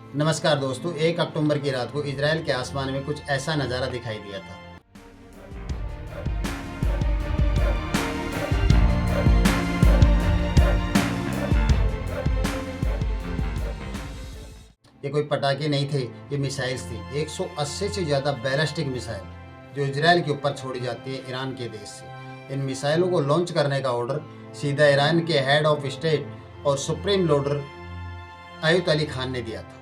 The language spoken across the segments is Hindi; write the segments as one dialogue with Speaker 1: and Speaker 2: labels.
Speaker 1: नमस्कार दोस्तों, 1 अक्टूबर की रात को इजराइल के आसमान में कुछ ऐसा नज़ारा दिखाई दिया था। ये कोई पटाखे नहीं थे, ये मिसाइल्स थी। 180 से ज़्यादा बैलिस्टिक मिसाइल जो इजराइल के ऊपर छोड़ी जाती है ईरान के देश से। इन मिसाइलों को लॉन्च करने का ऑर्डर सीधा ईरान के हेड ऑफ स्टेट और supreme leader Ayatollah Ali Khan ने दिया था।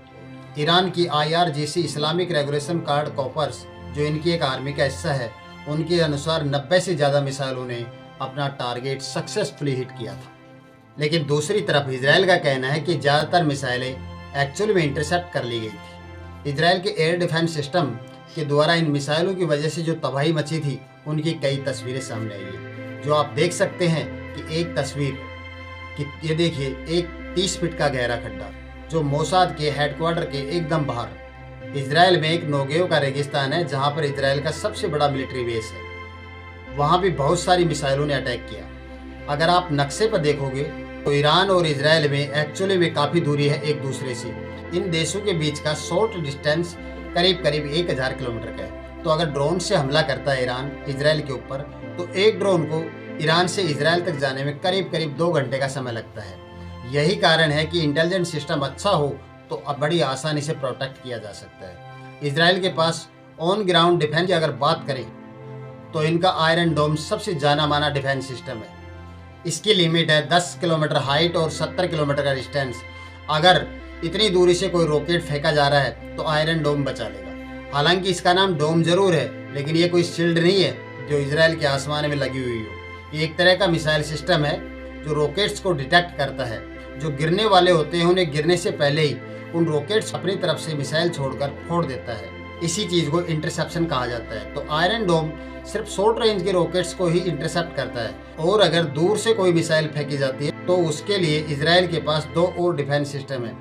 Speaker 1: ईरान की IRGC Islamic regulation card corps, जो इनकी एक आर्मी का हिस्सा है, उनके अनुसार 90 से ज़्यादा मिसाइलों ने अपना टारगेट सक्सेसफुली हिट किया था। लेकिन दूसरी तरफ इजराइल का कहना है कि ज़्यादातर मिसाइलें एक्चुअली में इंटरसेप्ट कर ली गई थी। इजराइल के एयर डिफेंस सिस्टम के द्वारा इन मिसाइलों की वजह से जो तबाही मची थी, उनकी कई तस्वीरें सामने आई है। जो आप देख सकते हैं कि एक तस्वीर कि ये देखिए, एक 30 फीट का गहरा खड्डा जो मोसाद के हेडक्वार्टर के एकदम बाहर। इजराइल में एक नोगेव का रेगिस्तान है जहां पर इजराइल का सबसे बड़ा मिलिट्री बेस है। वहां भी बहुत सारी मिसाइलों ने अटैक किया। अगर आप नक्शे पर देखोगे तो ईरान और इजराइल में एक्चुअली में काफ़ी दूरी है एक दूसरे से। इन देशों के बीच का शॉर्ट डिस्टेंस करीब करीब 1000 किलोमीटर का है। तो अगर ड्रोन से हमला करता है ईरान इजराइल के ऊपर, तो एक ड्रोन को ईरान से इजराइल तक जाने में करीब करीब 2 घंटे का समय लगता है। यही कारण है कि इंटेलिजेंस सिस्टम अच्छा हो तो अब बड़ी आसानी से प्रोटेक्ट किया जा सकता है। इजराइल के पास ऑन ग्राउंड डिफेंस की अगर बात करें तो इनका आयरन डोम सबसे जाना माना डिफेंस सिस्टम है। इसकी लिमिट है 10 किलोमीटर हाइट और 70 किलोमीटर का डिस्टेंस। अगर इतनी दूरी से कोई रॉकेट फेंका जा रहा है तो आयरन डोम बचा लेगा। हालांकि इसका नाम डोम जरूर है, लेकिन ये कोई शील्ड नहीं है जो इजराइल के आसमान में लगी हुई हो। ये एक तरह का मिसाइल सिस्टम है जो रॉकेट्स को डिटेक्ट करता है। जो गिरने वाले होते हैं उन्हें गिरने से पहले ही उन रॉकेट्स अपनी तरफ से मिसाइल छोड़कर फोड़ देता है। इसी चीज़ को इंटरसेप्शन कहा जाता है। तो आयरन डोम सिर्फ शॉर्ट रेंज के रॉकेट्स को ही इंटरसेप्ट करता है, और अगर दूर से कोई मिसाइल फेंकी जाती है तो उसके लिए इजराइल के पास 2 और डिफेंस सिस्टम है।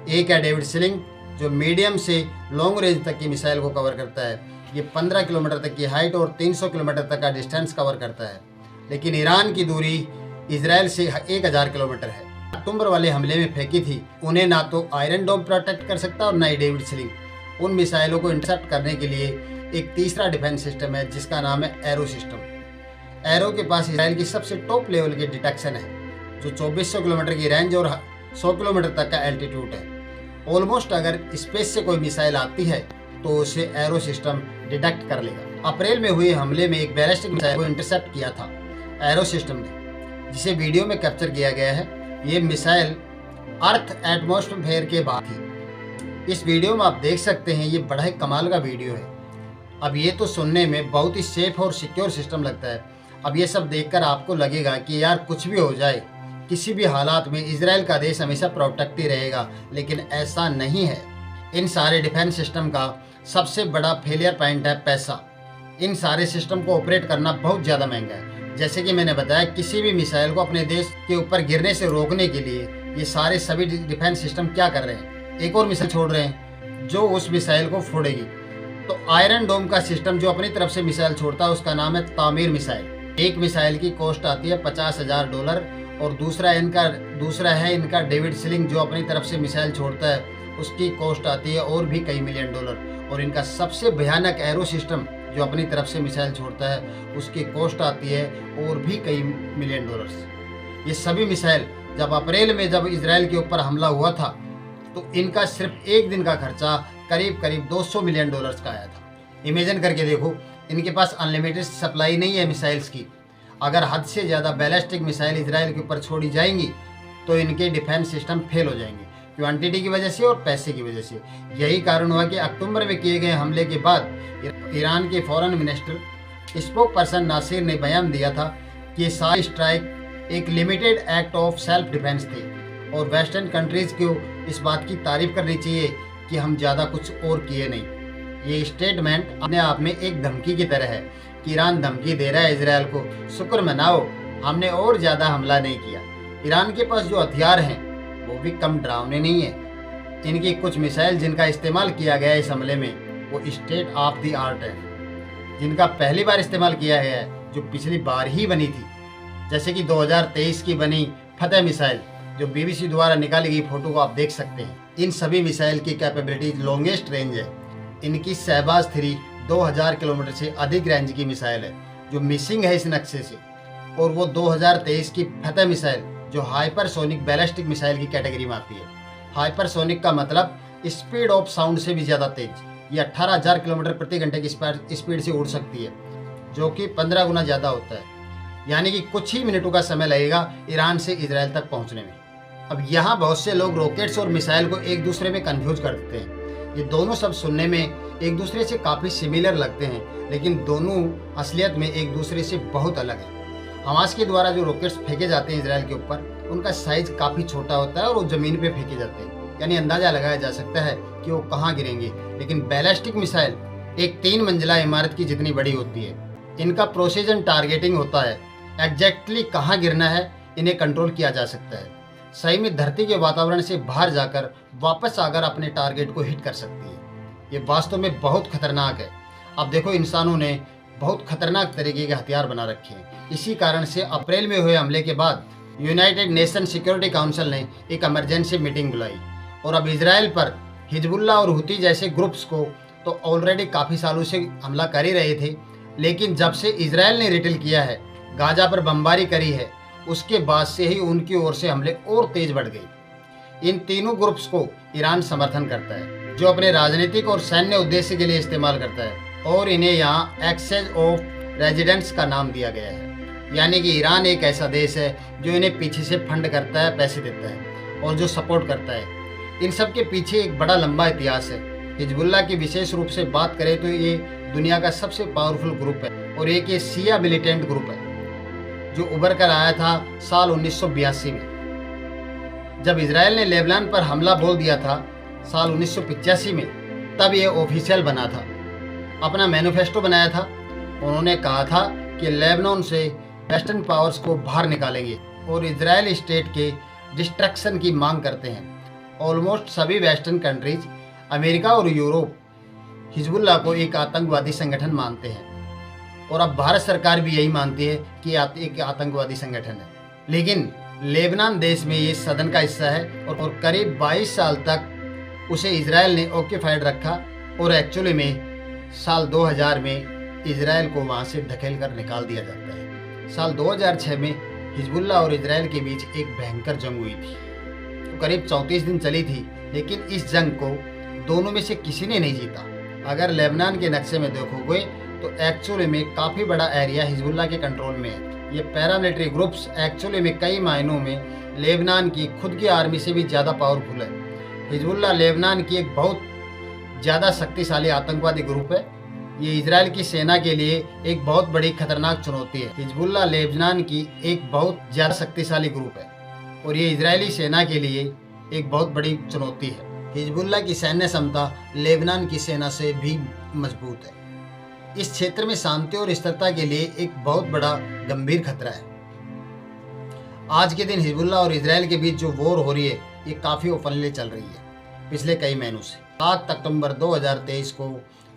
Speaker 1: एक है डेविड स्लिंग, जो मीडियम से लॉन्ग रेंज तक की मिसाइल को कवर करता है। ये 15 किलोमीटर तक की हाइट और 300 किलोमीटर तक का डिस्टेंस कवर करता है। लेकिन ईरान की दूरी इजराइल से 1000 किलोमीटर है। अक्टूबर वाले हमले में फेंकी थी, उन्हें ना तो आयरन डोम प्रोटेक्ट कर सकता और ना ही डेविड स्लिंग। उन मिसाइलों को इंटरसेप्ट करने के लिए एक तीसरा डिफेंस सिस्टम है जिसका नाम है एरो सिस्टम। एरो के पास इजराइल की सबसे टॉप लेवल की डिटेक्शन है, जो 2400 किलोमीटर की रेंज और 100 किलोमीटर तक का एल्टीट्यूड है। ऑलमोस्ट अगर स्पेस से कोई मिसाइल आती है तो उसे एरो सिस्टम डिटेक्ट कर लेगा। अप्रैल में हुए हमले में एक बैलिस्टिक मिसाइल को इंटरसेप्ट किया था एरो सिस्टम ने, जिसे वीडियो में कैप्चर किया गया है। ये मिसाइल अर्थ एटमॉस्फेयर के बाद थी। इस वीडियो में आप देख सकते हैं, ये बड़ा ही कमाल का वीडियो है। अब ये तो सुनने में बहुत ही सेफ और सिक्योर सिस्टम लगता है। अब ये सब देखकर आपको लगेगा कि यार कुछ भी हो जाए, किसी भी हालात में इजराइल का देश हमेशा प्रोटेक्ट ही रहेगा, लेकिन ऐसा नहीं है। इन सारे डिफेंस सिस्टम का सबसे बड़ा फेलियर पॉइंट है पैसा। इन सारे सिस्टम को ऑपरेट करना बहुत ज़्यादा महंगा है। जैसे कि मैंने बताया, किसी भी मिसाइल को अपने देश के ऊपर गिरने से रोकने के लिए ये सारे सभी डिफेंस सिस्टम क्या कर रहे हैं, एक और मिसाइल छोड़ रहे हैं जो उस मिसाइल को फोड़ेगी। तो आयरन डोम का सिस्टम जो अपनी तरफ से मिसाइल छोड़ता है उसका नाम है तामीर मिसाइल। एक मिसाइल की कॉस्ट आती है $50,000, और दूसरा है इनका डेविड स्लिंग, जो अपनी तरफ से मिसाइल छोड़ता है, उसकी कॉस्ट आती है और भी कई $1 मिलियन। और इनका सबसे भयानक एरो सिस्टम जो अपनी तरफ से मिसाइल छोड़ता है, उसकी कॉस्ट आती है और भी कई $1 मिलियन। ये सभी मिसाइल जब अप्रैल में जब इजराइल के ऊपर हमला हुआ था तो इनका सिर्फ एक दिन का खर्चा करीब करीब $200 मिलियन का आया था। इमेजिन करके देखो, इनके पास अनलिमिटेड सप्लाई नहीं है मिसाइल्स की। अगर हद से ज़्यादा बैलिस्टिक मिसाइल इजराइल के ऊपर छोड़ी जाएंगी तो इनके डिफेंस सिस्टम फेल हो जाएंगे, क्वांटिटी की वजह से और पैसे की वजह से। यही कारण हुआ कि अक्टूबर में किए गए हमले के बाद ईरान के foreign minister spokesperson Nasir ने बयान दिया था कि ये सारी स्ट्राइक एक limited act of self defence थी, और वेस्टर्न कंट्रीज़ को इस बात की तारीफ करनी चाहिए कि हम ज़्यादा कुछ और किए नहीं। ये स्टेटमेंट अपने आप में एक धमकी की तरह है कि ईरान धमकी दे रहा है इजराइल को, शुक्र मनाओ हमने और ज़्यादा हमला नहीं किया। ईरान के पास जो हथियार हैं वो भी कम डरावने नहीं है। इनकी कुछ मिसाइल जिनका इस्तेमाल किया गया इस हमले में वो स्टेट ऑफ द आर्ट है, जिनका पहली बार इस्तेमाल किया गया है, जो पिछली बार ही बनी थी। जैसे कि 2023 की बनी फतेह मिसाइल, जो BBC द्वारा निकाली गई फोटो को आप देख सकते हैं। इन सभी मिसाइल की कैपेबिलिटी लॉन्गेस्ट रेंज है। इनकी शहबाज 3 2000 किलोमीटर से अधिक रेंज की मिसाइल है जो मिसिंग है इस नक्शे से, और वो 2023 की फतेह मिसाइल जो हाइपरसोनिक बैलिस्टिक मिसाइल की कैटेगरी में आती है। हाइपरसोनिक का मतलब स्पीड ऑफ साउंड से भी ज़्यादा तेज। ये 18,000 किलोमीटर प्रति घंटे की स्पीड से उड़ सकती है, जो कि 15 गुना ज़्यादा होता है। यानी कि कुछ ही मिनटों का समय लगेगा ईरान से इजराइल तक पहुंचने में। अब यहाँ बहुत से लोग रॉकेट्स और मिसाइल को एक दूसरे में कंफ्यूज कर देते हैं। ये दोनों शब्द सुनने में एक दूसरे से काफ़ी सिमिलर लगते हैं, लेकिन दोनों असलियत में एक दूसरे से बहुत अलग है। हमास के द्वारा जो रॉकेट्स फेंके जाते हैं इजराइल के ऊपर, उनका साइज काफ़ी छोटा होता है और वो ज़मीन पे फेंके जाते हैं, यानी अंदाज़ा लगाया जा सकता है कि वो कहाँ गिरेंगे। लेकिन बैलिस्टिक मिसाइल एक 3 मंजिला इमारत की जितनी बड़ी होती है। इनका प्रोसीजन टारगेटिंग होता है, एग्जैक्टली कहाँ गिरना है इन्हें कंट्रोल किया जा सकता है। सही में धरती के वातावरण से बाहर जाकर वापस आकर अपने टारगेट को हिट कर सकती है। ये वास्तव में बहुत खतरनाक है। अब देखो, इंसानों ने बहुत खतरनाक तरीके के हथियार बना रखे हैं। इसी कारण से अप्रैल में हुए हमले के बाद यूनाइटेड नेशन सिक्योरिटी काउंसिल ने एक इमरजेंसी मीटिंग बुलाई, और अब इजराइल पर हिजबुल्लाह और हुती जैसे ग्रुप्स को तो ऑलरेडी काफ़ी सालों से हमला कर ही रहे थे, लेकिन जब से इजराइल ने रिटेल किया है, गाजा पर बमबारी करी है, उसके बाद से ही उनकी ओर से हमले और तेज बढ़ गए। इन तीनों ग्रुप्स को ईरान समर्थन करता है, जो अपने राजनीतिक और सैन्य उद्देश्य के लिए इस्तेमाल करता है, और इन्हें यहाँ एक्सचेंज ऑफ रेजिडेंट्स का नाम दिया गया है। यानी कि ईरान एक ऐसा देश है जो इन्हें पीछे से फंड करता है, पैसे देता है और जो सपोर्ट करता है। इन सब के पीछे एक बड़ा लंबा इतिहास है। हिजबुल्लाह की विशेष रूप से बात करें तो ये दुनिया का सबसे पावरफुल ग्रुप है, और एक ये शिया मिलिटेंट ग्रुप है जो उभर कर आया था साल 1982 में, जब इजराइल ने लेबनान पर हमला बोल दिया था साल 1985 में। तब ये ऑफिशियल बना था, अपना मैनिफेस्टो बनाया था। उन्होंने कहा था कि लेबनान से वेस्टर्न पावर्स को बाहर निकालेंगे और इजराइल स्टेट के डिस्ट्रक्शन की मांग करते हैं। ऑलमोस्ट सभी वेस्टर्न कंट्रीज, अमेरिका और यूरोप हिजबुल्लाह को एक आतंकवादी संगठन मानते हैं, और अब भारत सरकार भी यही मानती है कि एक आतंकवादी संगठन है। लेकिन लेबनान देश में ये सदन का हिस्सा है, और करीब 22 साल तक उसे इजराइल ने ऑक्यूपाइड रखा, और एक्चुअली में साल 2000 में इजराइल को वहाँ से धकेल कर निकाल दिया जाता है। साल 2006 में हिजबुल्लाह और इजराइल के बीच एक भयंकर जंग हुई थी, तो करीब 34 दिन चली थी, लेकिन इस जंग को दोनों में से किसी ने नहीं जीता। अगर लेबनान के नक्शे में देखोगे तो एक्चुअली में काफ़ी बड़ा एरिया हिजबुल्लाह के कंट्रोल में है। ये पैरामिलिट्री ग्रुप्स एक्चुअली में कई मायनों में लेबनान की खुद की आर्मी से भी ज़्यादा पावरफुल है। हिजबुल्लाह लेबनान की एक बहुत ज़्यादा शक्तिशाली आतंकवादी ग्रुप है। ये इजराइल की सेना के लिए एक बहुत बड़ी खतरनाक चुनौती है। हिजबुल्लाह लेबनान की एक बहुत ज़्यादा शक्तिशाली ग्रुप है, और ये इजरायली सेना के लिए एक बहुत बड़ी चुनौती है। हिजबुल्लाह की सैन्य क्षमता लेबनान की सेना से भी मजबूत है। इस क्षेत्र में शांति और स्थिरता के लिए एक बहुत बड़ा गंभीर खतरा है। आज के दिन हिजबुल्लाह और इजराइल के बीच जो वॉर हो रही है, ये काफ़ी ओपनली चल रही है पिछले कई महीनों से। 7 अक्टूबर 2023 को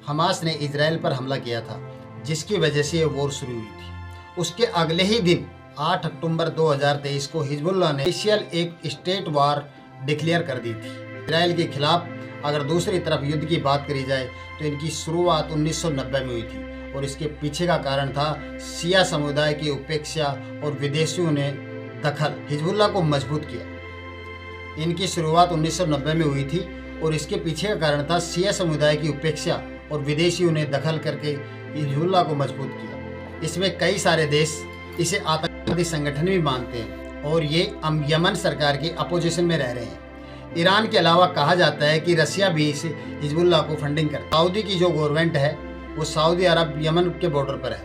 Speaker 1: हमास ने इजराइल पर हमला किया था, जिसकी वजह से ये वॉर शुरू हुई थी। उसके अगले ही दिन 8 अक्टूबर 2023 को हिजबुल्लाह ने ऑफिशियल एक स्टेट वार डिक्लेयर कर दी थी इजराइल के खिलाफ। अगर दूसरी तरफ युद्ध की बात करी जाए तो इनकी शुरुआत 1990 में हुई थी, और इसके पीछे का कारण था शिया समुदाय की उपेक्षा और विदेशियों ने दखल हिजबुल्लाह को मजबूत किया। इनकी शुरुआत 1990 में हुई थी, और इसके पीछे का कारण था शिया समुदाय की उपेक्षा और विदेशियों ने दखल करके हिजबुल्लाह को मजबूत किया। इसमें कई सारे देश इसे आतंकवादी संगठन भी मानते हैं, और ये यमन सरकार के अपोजिशन में रह रहे हैं। ईरान के अलावा कहा जाता है कि रसिया भी इस हिजबुल्लाह को फंडिंग करता है। सऊदी की जो गवर्नमेंट है वो सऊदी अरब यमन के बॉर्डर पर है,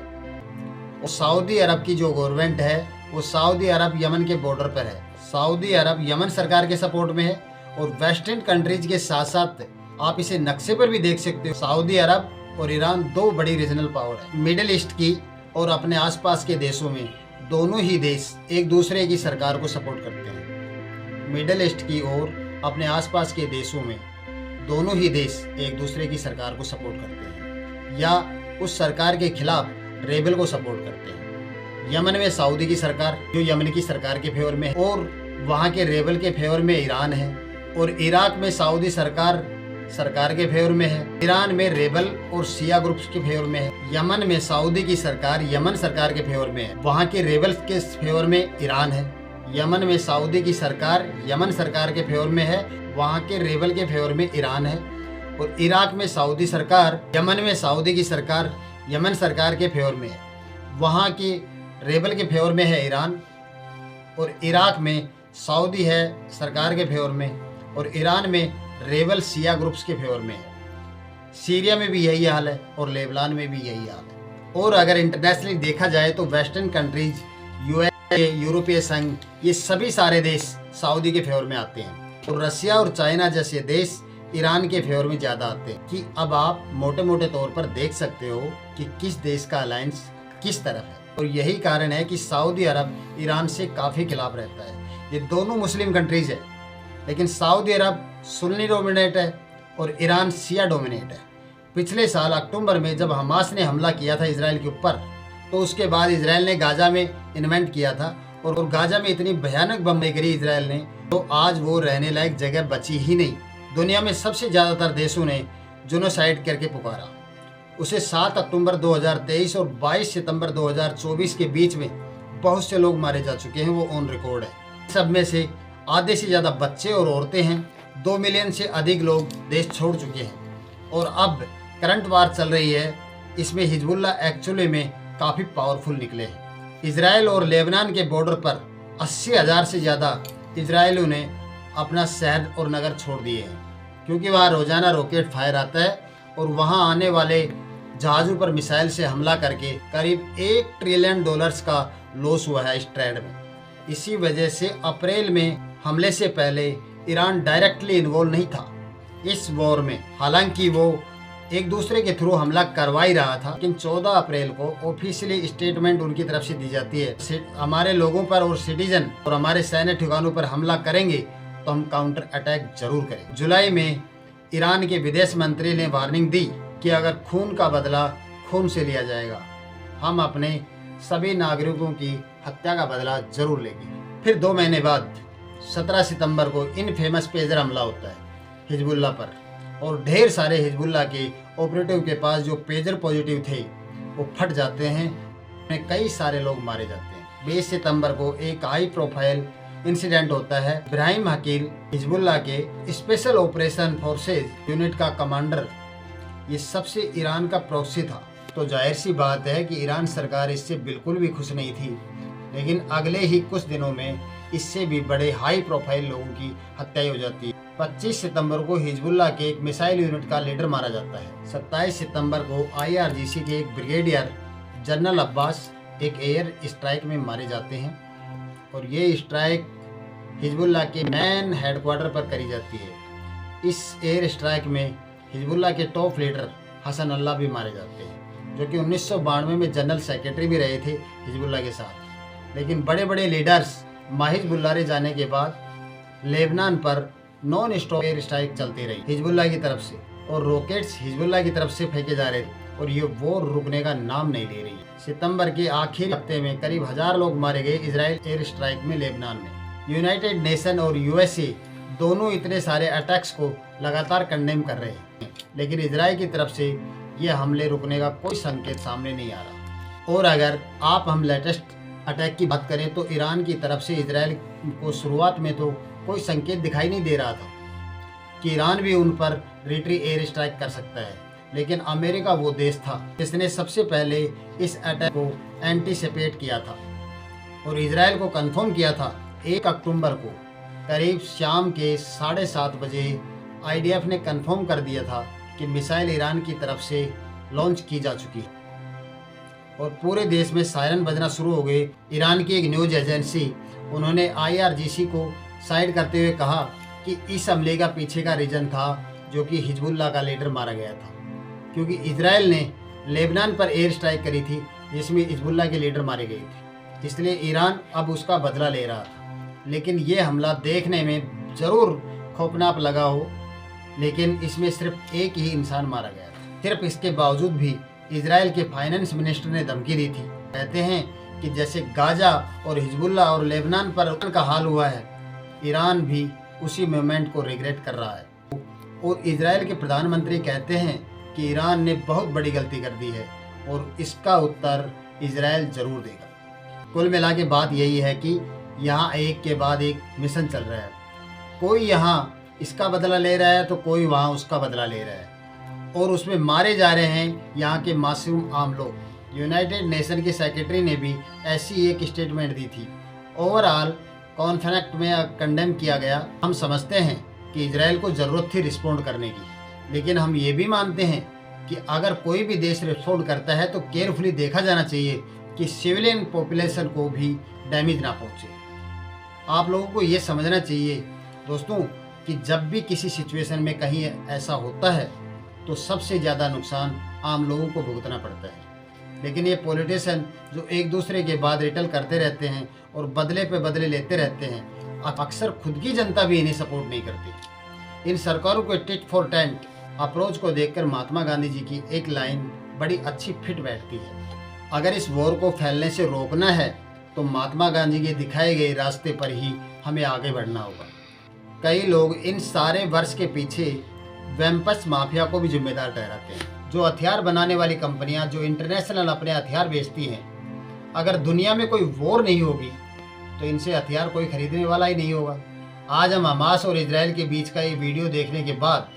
Speaker 1: और सऊदी अरब की जो गवर्नमेंट है वो सऊदी अरब यमन के बॉर्डर पर है। सऊदी अरब यमन सरकार के सपोर्ट में है, और वेस्टर्न कंट्रीज के साथ साथ आप इसे नक्शे पर भी देख सकते हो। सऊदी अरब और ईरान 2 बड़ी रीजनल पावर है। मिडिल ईस्ट की और अपने आसपास के देशों में दोनों ही देश एक दूसरे की सरकार को सपोर्ट करते हैं। मिडिल ईस्ट की और अपने आसपास के देशों में दोनों ही देश एक दूसरे की सरकार को सपोर्ट करते हैं, या उस सरकार के खिलाफ रेबल को सपोर्ट करते हैं। यमन में सऊदी की सरकार जो यमन की सरकार के फेवर में है, और वहाँ के रेबल के फेवर में ईरान है, और इराक में सऊदी सरकार के फेवर में है। ईरान में रेबल और शिया ग्रुप्स के फेवर में है। यमन में सऊदी की सरकार यमन सरकार के फेवर में है, वहाँ के रेबल्स के फेवर में ईरान है। यमन में सऊदी की सरकार यमन सरकार के फेवर में है, वहाँ के रेबल के फेवर में ईरान है। और इराक में सऊदी सरकार यमन में सऊदी की सरकार यमन सरकार के फेवर में है, वहाँ की रेबल के फेवर में है ईरान। और इराक में सऊदी है सरकार के फेवर में और ईरान में रेबल शिया ग्रुप्स के फेवर में है। सीरिया में भी यही हाल है और लेबनान में भी यही हाल है। और अगर इंटरनेशनली देखा जाए तो वेस्टर्न कंट्रीज, यूएसए, यूरोपीय संघ, ये सभी सारे देश सऊदी के फेवर में आते हैं और रसिया और चाइना जैसे देश ईरान के फेवर में ज़्यादा आते हैं। कि अब आप मोटे मोटे तौर पर देख सकते हो कि किस देश का अलायंस किस तरफ है। और यही कारण है कि सऊदी अरब ईरान से काफ़ी खिलाफ रहता है। ये दोनों मुस्लिम कंट्रीज है, लेकिन सऊदी अरब सुन्नी डोमिनेट है और ईरान शिया डोमिनेट है। पिछले साल अक्टूबर में जब हमास ने हमला किया था इजराइल के ऊपर, तो उसके बाद इजराइल ने गाजा में इन्वेंट किया था और गाजा में इतनी भयानक बमबारी करी इजराइल ने, तो आज वो रहने लायक जगह बची ही नहीं। दुनिया में सबसे ज़्यादातर देशों ने जेनोसाइड करके पुकारा उसे। 7 अक्टूबर 2023 और 22 सितंबर 2024 के बीच में बहुत से लोग मारे जा चुके हैं, वो ऑन रिकॉर्ड है। सब में से आधे से ज़्यादा बच्चे और औरतें हैं। 2 मिलियन से अधिक लोग देश छोड़ चुके हैं और अब करंट वार चल रही है। इसमें हिजबुल्ला एक्चुअली में काफ़ी पावरफुल निकले हैं। इजराइल और लेबनान के बॉर्डर पर 80,000 से ज़्यादा इजरायलियों ने अपना शहर और नगर छोड़ दिए हैं, क्योंकि वहाँ रोज़ाना रॉकेट फायर आता है और वहाँ आने वाले जहाज़ों पर मिसाइल से हमला करके करीब $1 ट्रिलियन का लॉस हुआ है इस ट्रेड में। इसी वजह से अप्रैल में हमले से पहले ईरान डायरेक्टली इन्वॉल्व नहीं था इस वॉर में, हालांकि वो एक दूसरे के थ्रू हमला करवा ही रहा था। लेकिन 14 अप्रैल को ऑफिशियली स्टेटमेंट उनकी तरफ से दी जाती है, हमारे लोगों पर और सिटीजन और हमारे सैन्य ठिकानों पर हमला करेंगे तो हम काउंटर अटैक जरूर करेंगे। जुलाई में ईरान के विदेश मंत्री ने वार्निंग दी कि अगर खून का बदला खून से लिया जाएगा, हम अपने सभी नागरिकों की हत्या का बदला जरूर लेंगे। फिर 2 महीने बाद 17 सितंबर को इनफेमस पेजर हमला होता है हिजबुल्ला पर और ढेर सारे हिजबुल्ला के ऑपरेटिव के पास जो पेजर पॉजिटिव थे वो फट जाते हैं, में कई सारे लोग मारे जाते हैं। 20 सितंबर को एक हाई प्रोफाइल इंसिडेंट होता है। इब्राहिम हकील हिजबुल्ला के स्पेशल ऑपरेशन फोर्सेज यूनिट का कमांडर, ये सबसे ईरान का प्रॉक्सी था। तो जाहिर सी बात है कि ईरान सरकार इससे बिल्कुल भी खुश नहीं थी, लेकिन अगले ही कुछ दिनों में इससे भी बड़े हाई प्रोफाइल लोगों की हत्या हो जाती है। 25 सितंबर को हिजबुल्ला के एक मिसाइल यूनिट का लीडर मारा जाता है। 27 सितंबर को IRGC के एक ब्रिगेडियर जनरल अब्बास एक एयर स्ट्राइक में मारे जाते हैं और ये स्ट्राइक हिजबुल्ला के मेन हेडक्वार्टर पर करी जाती है। इस एयर स्ट्राइक में हिजबुल्ला के टॉप लीडर हसन अल्लाह भी मारे जाते हैं, जो कि 1992 में जनरल सेक्रेटरी भी रहे थे हिजबुल्ला के साथ। लेकिन बड़े बड़े लीडर्स माहिज बुल्लारे जाने के बाद लेबनान पर नॉन स्टॉप एयर स्ट्राइक चलती रही हिजबुल्ला की तरफ से और रॉकेट्स हिजबुल्ला की तरफ से फेंके जा रहे थे और ये वॉर रुकने का नाम नहीं ले रही है। सितंबर के आखिरी हफ्ते में करीब 1000 लोग मारे गए इजराइल एयर स्ट्राइक में लेबनान में। यूनाइटेड नेशन और USA दोनों इतने सारे अटैक्स को लगातार कंडेम कर रहे हैं, लेकिन इजराइल की तरफ से ये हमले रुकने का कोई संकेत सामने नहीं आ रहा। और अगर आप हम लेटेस्ट अटैक की बात करें तो ईरान की तरफ से इजराइल को शुरुआत में तो कोई संकेत दिखाई नहीं दे रहा था कि ईरान भी उन पर रिट्री एयर स्ट्राइक कर सकता है, लेकिन अमेरिका वो देश था जिसने सबसे पहले इस अटैक को एंटीसिपेट किया था और इजराइल को कंफर्म किया था। 1 अक्टूबर को करीब शाम के 7:30 बजे IDF ने कंफर्म कर दिया था कि मिसाइल ईरान की तरफ से लॉन्च की जा चुकी है और पूरे देश में सायरन बजना शुरू हो गए। ईरान की एक न्यूज़ एजेंसी, उन्होंने IRGC को साइड करते हुए कहा कि इस हमले का पीछे का रीजन था जो कि हिजबुल्ला का लीडर मारा गया था, क्योंकि इजराइल ने लेबनान पर एयर स्ट्राइक करी थी जिसमें हिजबुल्ला के लीडर मारे गए थे, इसलिए ईरान अब उसका बदला ले रहा था। लेकिन ये हमला देखने में ज़रूर खौफनाक लगा हो, लेकिन इसमें सिर्फ एक ही इंसान मारा गया था। सिर्फ इसके बावजूद भी इजराइल के फाइनेंस मिनिस्टर ने धमकी दी थी। कहते हैं कि जैसे गाजा और हिजबुल्ला और लेबनान पर उनका हाल हुआ है, ईरान भी उसी मोमेंट को रिग्रेट कर रहा है। और इजराइल के प्रधानमंत्री कहते हैं कि ईरान ने बहुत बड़ी गलती कर दी है और इसका उत्तर इजराइल ज़रूर देगा। कुल मिला के बात यही है कि यहाँ एक के बाद एक मिशन चल रहा है। कोई यहाँ इसका बदला ले रहा है तो कोई वहाँ उसका बदला ले रहा है और उसमें मारे जा रहे हैं यहाँ के मासूम आम लोग। यूनाइटेड नेशन के सेक्रेटरी ने भी ऐसी एक स्टेटमेंट दी थी। ओवरऑल कॉन्फ्लिक्ट में कंडेम किया गया। हम समझते हैं कि इजराइल को ज़रूरत थी रिस्पॉन्ड करने की, लेकिन हम ये भी मानते हैं कि अगर कोई भी देश रिस्पॉन्ड करता है तो केयरफुली देखा जाना चाहिए कि सिविलियन पॉपुलेशन को भी डैमेज ना पहुँचे। आप लोगों को ये समझना चाहिए दोस्तों कि जब भी किसी सिचुएशन में कहीं ऐसा होता है तो सबसे ज़्यादा नुकसान आम लोगों को भुगतना पड़ता है। लेकिन ये पॉलिटिशियन जो एक दूसरे के बाद रिटल करते रहते हैं और बदले पे बदले लेते रहते हैं, अक्सर खुद की जनता भी इन्हें सपोर्ट नहीं करती। इन सरकारों के टिट फॉर टैट अप्रोच को देखकर महात्मा गांधी जी की एक लाइन बड़ी अच्छी फिट बैठती है। अगर इस वॉर को फैलने से रोकना है तो महात्मा गांधी के दिखाए गए रास्ते पर ही हमें आगे बढ़ना होगा। कई लोग इन सारे वर्ष के पीछे वेम्पस माफिया को भी जिम्मेदार ठहराते हैं, जो हथियार बनाने वाली कंपनियां जो इंटरनेशनल अपने हथियार बेचती हैं। अगर दुनिया में कोई वॉर नहीं होगी तो इनसे हथियार कोई खरीदने वाला ही नहीं होगा। आज हम हमास और इजराइल के बीच का ये वीडियो देखने के बाद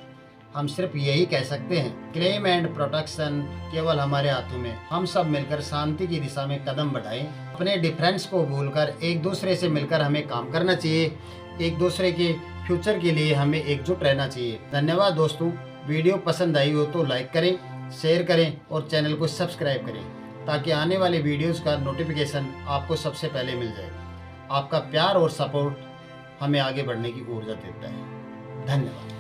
Speaker 1: हम सिर्फ यही कह सकते हैं, क्लेम एंड प्रोटेक्शन केवल हमारे हाथों में। हम सब मिलकर शांति की दिशा में कदम बढ़ाएं। अपने डिफरेंस को भूलकर एक दूसरे से मिलकर हमें काम करना चाहिए। एक दूसरे के फ्यूचर के लिए हमें एकजुट रहना चाहिए। धन्यवाद दोस्तों। वीडियो पसंद आई हो तो लाइक करें, शेयर करें और चैनल को सब्सक्राइब करें ताकि आने वाले वीडियोस का नोटिफिकेशन आपको सबसे पहले मिल जाए। आपका प्यार और सपोर्ट हमें आगे बढ़ने की ऊर्जा देता है। धन्यवाद।